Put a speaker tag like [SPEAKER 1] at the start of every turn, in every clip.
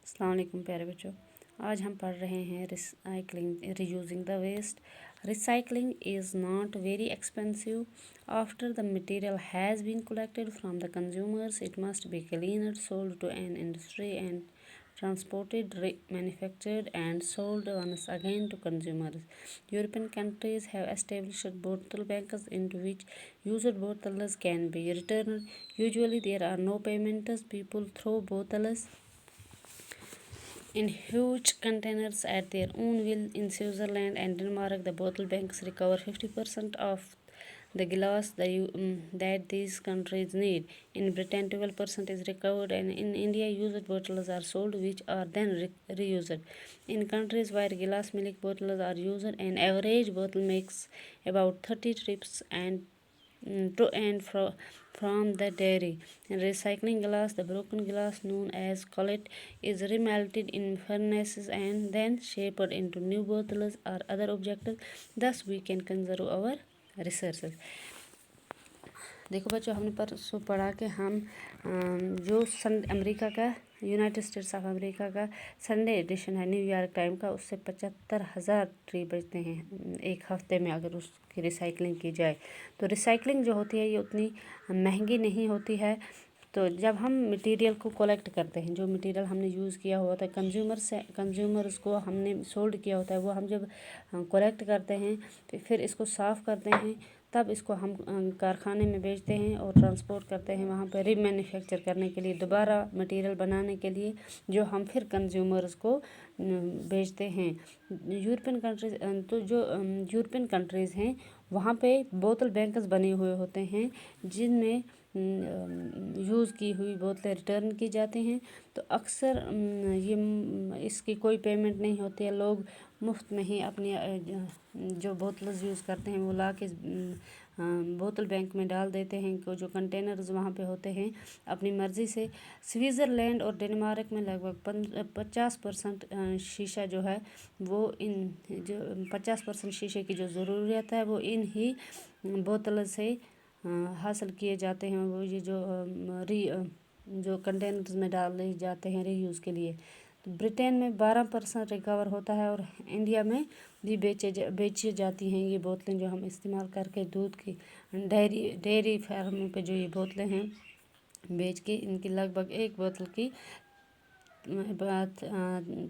[SPEAKER 1] अस्सलाम वालेकुम प्यारे बच्चों। आज हम पढ़ रहे हैं recycling reusing the waste. Recycling is not very expensive. After the material has been collected from the consumers, it must be cleaned, sold to an industry and transported, manufactured and sold once again to consumers. European countries have established bottle banks into which used bottles can be returned. Usually there are no payments. People throw bottles in huge containers at their own will. In Switzerland and Denmark, the bottle banks recover 50% of the glass that these countries need. In Britain, 12% is recovered, and in India, used bottles are sold, which are then reused. In countries where glass milk bottles are used, an average bottle makes about 30 trips to and from the dairy. In recycling glass, the broken glass known as cullet is remelted in furnaces and then shaped into new bottles or other objects. Thus, we can conserve our resources. देखो बच्चों, हमने परसों पढ़ा कि हम जो America का United states of America का संडे एडिशन है न्यूयॉर्क टाइम का, उससे 75,000 ट्री बचते हैं एक हफ्ते में अगर उसकी रिसाइकलिंग की जाए। तो रिसाइकलिंग जो होती है ये उतनी महंगी नहीं होती है। तो जब हम मटेरियल को कलेक्ट करते हैं, जो मटेरियल हमने यूज़ किया हुआ था कंज्यूमर्स को हमने सोल्ड किया होता है, वो हम जब कलेक्ट करते हैं तो फिर इसको साफ़ करते हैं, तब इसको हम कारखाने में बेचते हैं और ट्रांसपोर्ट करते हैं वहाँ पर रीमैन्युफैक्चर करने के लिए, दोबारा मटेरियल बनाने के लिए, जो हम फिर कंज्यूमर्स को बेचते हैं। यूरोपियन कंट्रीज तो जो यूरोपियन कंट्रीज़ हैं वहाँ पे बोतल बैंक्स बने हुए होते हैं जिनमें यूज़ की हुई बोतलें रिटर्न की जाती हैं। तो अक्सर ये इसकी कोई पेमेंट नहीं होती है, लोग मुफ्त में ही अपनी जो बोतल्स यूज़ करते हैं वो ला के बोतल बैंक में डाल देते हैं। जो कंटेनर्स वहाँ पे होते हैं अपनी मर्ज़ी से। स्विट्ज़रलैंड और डेनमार्क में लगभग 50% शीशा जो है वो इन जो 50% शीशे की जो ज़रूरत है वो इन ही बोतल से हासिल किए जाते हैं। वो ये जो कंटेनर्स में डाले जाते हैं रीयूज़ के लिए। तो ब्रिटेन में 12% रिकवर होता है और इंडिया में भी बेची जाती हैं ये बोतलें जो हम इस्तेमाल करके दूध की डेयरी फार्मों पे जो ये बोतलें हैं बेच के इनकी लगभग एक बोतल की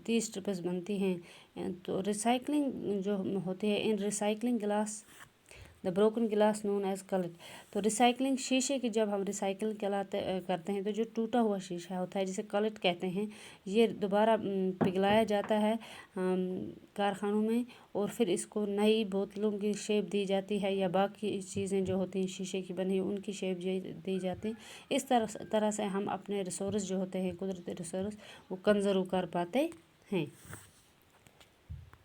[SPEAKER 1] 30 रुपये बनती हैं। तो रिसाइकलिंग जो होती है in recycling glass the broken glass known as cullet. तो रिसाइकलिंग शीशे की जब हम रिसाइकिल करते हैं तो जो टूटा हुआ शीशा होता है जिसे कलेट कहते हैं, ये दोबारा पिघलाया जाता है कारखानों में और फिर इसको नई बोतलों की शेप दी जाती है या बाकी चीज़ें जो होती हैं शीशे की बनी उनकी शेप दी जाती है। इस तरह से हम अपने रिसोर्स जो होते हैं कुदरती रिसोर्स वो कंजर्व कर पाते हैं।